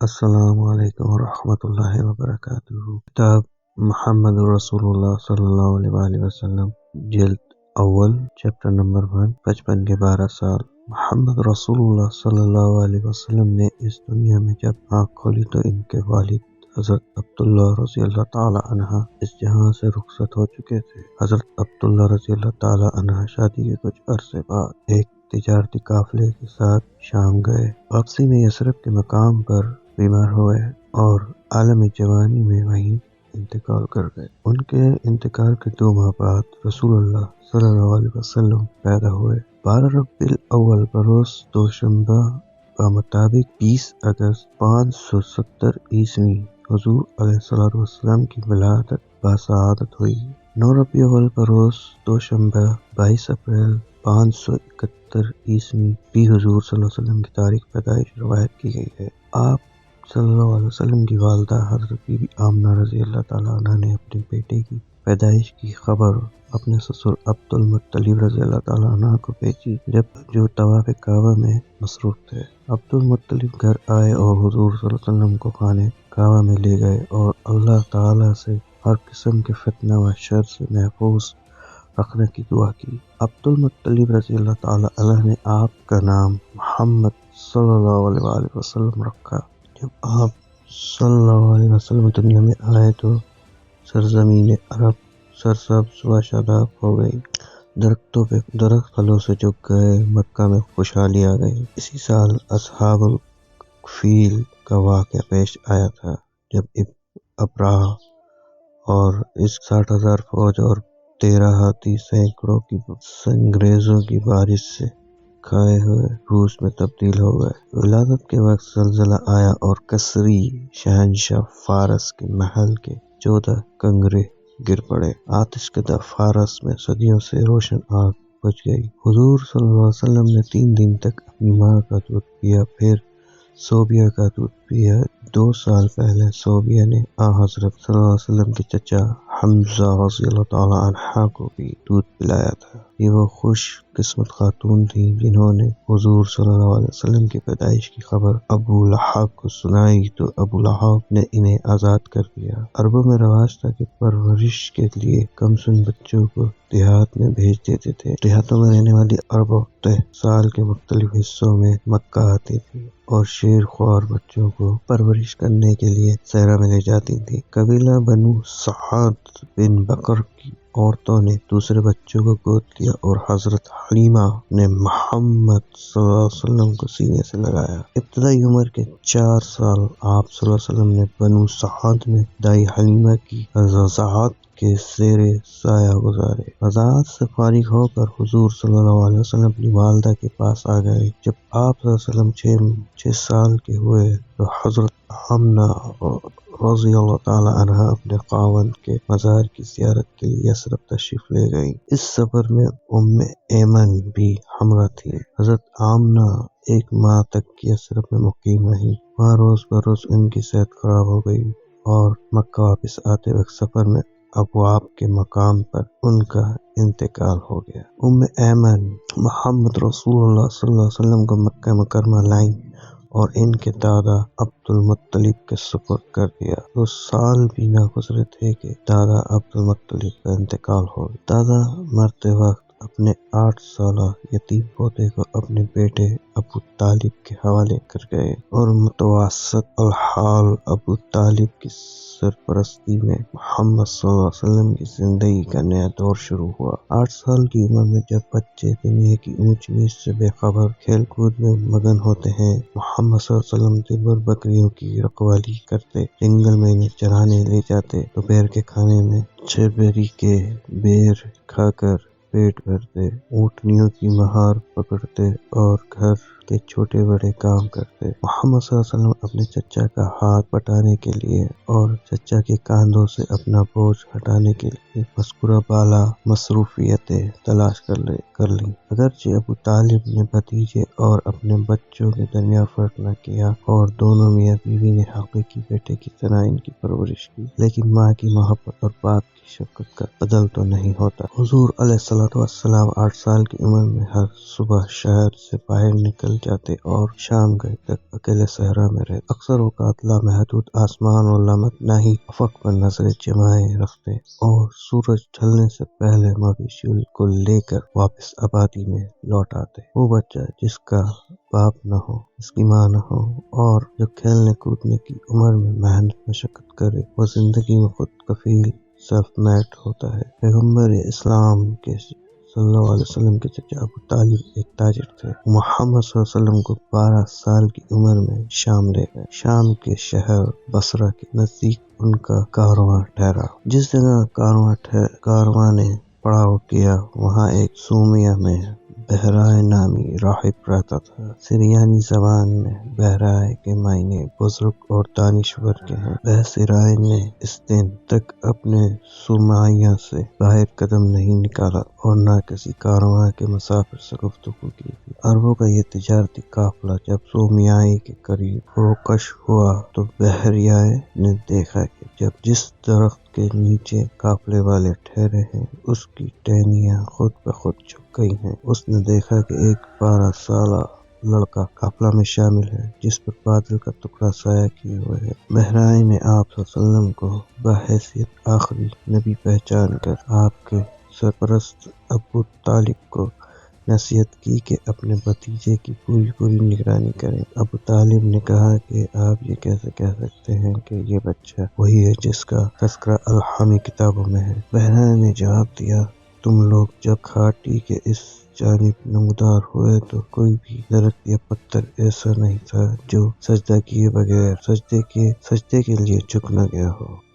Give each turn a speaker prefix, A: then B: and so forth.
A: السلام علیکم ورحمۃ اللہ وبرکاتہ۔ کتاب محمد رسول اللہ صلی اللہ علیہ وآلہ وسلم، جلد اول، چیپٹر نمبر 1، 55 کے 12 سال۔ محمد رسول اللہ صلی اللہ علیہ وسلم نے اس دنیا میں جب آنکھ کھولی تو ان کے والد حضرت عبداللہ رضی اللہ تعالی عنہ اس جہاں سے رخصت ہو چکے تھے۔ حضرت عبداللہ رضی اللہ تعالی عنہ شادی کے کچھ عرصے بعد ایک تجارتی قافلے کے ساتھ شام گئے۔ واپسی میں یثرب کے مقام پر بیمار ہوئے اور عالم جوانی میں وہیں انتقال کر گئے۔ ان کے انتقال کے 2 ماہ بعد رسول اللہ صلی اللہ علیہ وسلم پیدا ہوئے۔ 12 ربیع الاول بروز دوشنبہ بمطابق 20 اگست 570 عیسوی حضور علیہ السلام کی ولادت بسعادت ہوئی۔ 9 ربیع الاول بروز دوشنبہ 22 اپریل 571 عیسوی بھی حضور صلی اللہ علیہ وسلم کی تاریخ پیدائش روایت کی گئی ہے۔ آپ صلی اللہ علیہ وسلم کی والدہ حضرت بی بی آمنہ رضی اللہ تعالیٰ عنہ نے اپنے بیٹے کی پیدائش کی خبر اپنے سسر عبد المطلب رضی اللہ تعالیٰ عنہ کو بھیجی، جو طواف کعبہ میں مصروف تھے۔ عبد المطلب گھر آئے اور حضور صلی اللہ علیہ وسلم کو خانہ کعبہ میں لے گئے اور اللہ تعالیٰ سے ہر قسم کے فتنہ و شر سے محفوظ رکھنے کی دعا کی۔ عبد المطلب رضی اللہ تعالیٰ عنہ نے آپ کا نام محمد صلی اللہ علیہ وآلہ وسلم رکھا۔ جب آپ صلی اللہ علیہ وسلم دنیا میں آئے تو سرزمین عرب سرسبز و شاداب ہو گئی، درخت پھلوں سے جھک گئے، مکہ میں خوشحالی آ گئی۔ اسی سال اصحاب الفیل کا واقعہ پیش آیا تھا، جب ابراہ اور اس 60,000 فوج اور 13 ہاتھی سینکڑوں کی انگریزوں کی بارش سے کھائے ہوئے روس میں تبدیل ہو گئے۔ ولادت کے وقت زلزلہ آیا اور کسری شہنشاہ فارس کے محل کے 14 کنگرے گر پڑے۔ آتش کدہ فارس میں صدیوں سے روشن آگ بجھ گئی۔ حضور صلی اللہ علیہ وسلم نے 3 دن تک اپنی ماں کا دودھ پیا، پھر صوبیہ کا دودھ پیا۔ 2 سال پہلے صوبیہ نے حضرت صلی اللہ علیہ وسلم کے چچا حمزہ رضی اللہ تعالی عنہ کو بھی دودھ پلایا تھا۔ یہ وہ خوش قسمت خاتون تھیں جنہوں نے حضور صلی اللہ علیہ وسلم کی پیدائش کی خبر ابو لہب کو سنائی تو ابو لہب نے انہیں آزاد کر دیا۔ عربوں میں رواج تھا کہ پرورش کے لیے کم سن بچوں کو دیہات میں بھیج دیتے تھے۔ دیہاتوں میں رہنے والی عرب عورتیں سال کے مختلف حصوں میں مکہ آتی تھیں اور شیر خوار بچوں کو پرورش کرنے کے لیے صحرا میں لے جاتی تھیں۔ قبیلہ بنو سعد بن بکر کی عورتوں نے دوسرے بچوں کو گود لیا اور حضرت حلیمہ نے محمد صلی اللہ علیہ وسلم کو سینے سے لگایا۔ ابتدائی عمر کے 4 سال آپ صلی اللہ علیہ وسلم نے بنو سعد میں دائی حلیمہ کی رضاعت کے زیر سایہ گزارے۔ رضاعت سے فارغ ہو کر حضور صلی اللہ علیہ وسلم اپنی والدہ کے پاس آ گئے۔ جب آپ صلی اللہ علیہ وسلم 6 سال کے ہوئے تو حضرت آمنہ رضی اللہ تعالی عنہ اپنے خاوند کے مزار کی زیارت کے لیے یثرب تشریف لے گئی۔ اس سفر میں ایمن بھی ہمراہ تھی۔ حضرت آمنہ 1 ماہ تک یثرب میں مقیم رہی۔ وہاں روز بروز ان کی صحت خراب ہو گئی اور مکہ واپس آتے وقت سفر میں ابواب کے مقام پر ان کا انتقال ہو گیا۔ ایمن محمد رسول اللہ صلی اللہ علیہ وسلم کو مکہ مکرمہ لائیں اور ان کے دادا عبد المطلب کے سپرد کر دیا۔ 2 سال بھی نہ گزرے تھے کہ دادا عبد المطلب کا انتقال ہو گیا۔ دادا مرتے وقت اپنے 8 سالہ یتیم پوتے کو اپنے بیٹے ابو طالب کے حوالے کر گئے اور متوسط الحال ابو طالب کی سرپرستی میں محمد صلی اللہ علیہ وسلم کی زندگی کا نیا دور شروع ہوا۔ 8 سال کی عمر میں جب بچے دنیا کی اونچ نیچ سے بے خبر کھیل کود میں مگن ہوتے ہیں، محمد صلی اللہ علیہ وسلم دن بھر بکریوں کی رکھوالی کرتے، جنگل میں انہیں چرانے لے جاتے، دوپہر کے کھانے میں چربیری کے بیر کھا کر پیٹ بھرتے، اونٹنیوں کی مہار پکڑتے اور گھر کے چھوٹے بڑے کام کرتے۔ محمد صلی اللہ علیہ وسلم اپنے چچا کا ہاتھ بٹانے کے لیے اور چچا کے کاندھوں سے اپنا بوجھ ہٹانے کے لیے مذکورہ بالا مصروفیتیں تلاش کر لیں۔ اگرچہ ابو طالب نے بھتیجے اور اپنے بچوں کے درمیان فرق نہ کیا اور دونوں میاں بیوی نے حقیقی بیٹے کی طرح ان کی پرورش کی، لیکن ماں کی محبت اور باپ کی شفقت کا بدل تو نہیں ہوتا۔ حضور علیہ السلام 8 سال کی عمر میں ہر صبح شہر سے باہر نکل جاتے اور شام گئے تک اکیلے صحرا میں رہے۔ اکثر اوقات لامحدود آسمان اور لامتناہی افق پر نظریں جمائے رکھتے اور سورج ڈھلنے سے پہلے مویشیوں کو لے کر واپس آبادی میں لوٹ آتے۔ وہ بچہ جس کا باپ نہ ہو، جس کی ماں نہ ہو اور جو کھیلنے کودنے کی عمر میں محنت مشقت کرے، وہ زندگی میں خود کفیل سیلف میڈ ہوتا ہے۔ پیغمبر اسلام کے صلی اللہ علیہ وسلم کے چچا ابو طالب ایک تاجر تھے۔ محمد صلی اللہ علیہ وسلم کو 12 سال کی عمر میں شام لے گئے۔ شام کے شہر بصرہ کے نزدیک ان کا کارواں ٹھہرا۔ جس جگہ کارواں نے پڑاؤ کیا وہاں ایک صومعہ میں بہرائے نامی راہب رہتا تھا۔ سریانی زبان میں بہرائے کے معنی بزرگ اور دانشور کے ہیں۔ بحثرائے نے اس دن تک اپنے صومعیہ سے باہر قدم نہیں نکالا اور نہ کسی کارواں کے مسافر سے گفتگو کی تھی۔ عربوں کا یہ تجارتی قافلہ جب صومعے کے قریب فروکش ہوا تو بحرائے نے دیکھا کہ جس درخت کے نیچے قافلے والے ٹھہرے ہیں اس کی ٹہنیاں خود بخود جھک گئی ہیں۔ اس نے دیکھا کہ ایک 12 سالہ لڑکا قافلہ میں شامل ہے جس پر بادل کا ٹکڑا سایہ کیے ہوئے ہے۔ بحرائے نے آپ صلی اللہ علیہ وسلم کو بحیثیت آخری نبی پہچان کر آپ کے سرپرست ابو طالب کو نصیحت کی کہ اپنے بھتیجے کی پوری نگرانی کریں۔ ابو طالب نے کہا کہ آپ یہ کیسے کہہ سکتے ہیں کہ یہ بچہ وہی ہے جس کا تذکرہ الہامی کتابوں میں ہے؟ بحرائے نے جواب دیا، تم لوگ جب گھاٹی کے اس جانب نمودار ہوئے تو کوئی بھی درخت یا پتھر ایسا نہیں تھا جو سجدہ کیے بغیر سجدے کے لیے جھک نہ گیا ہو۔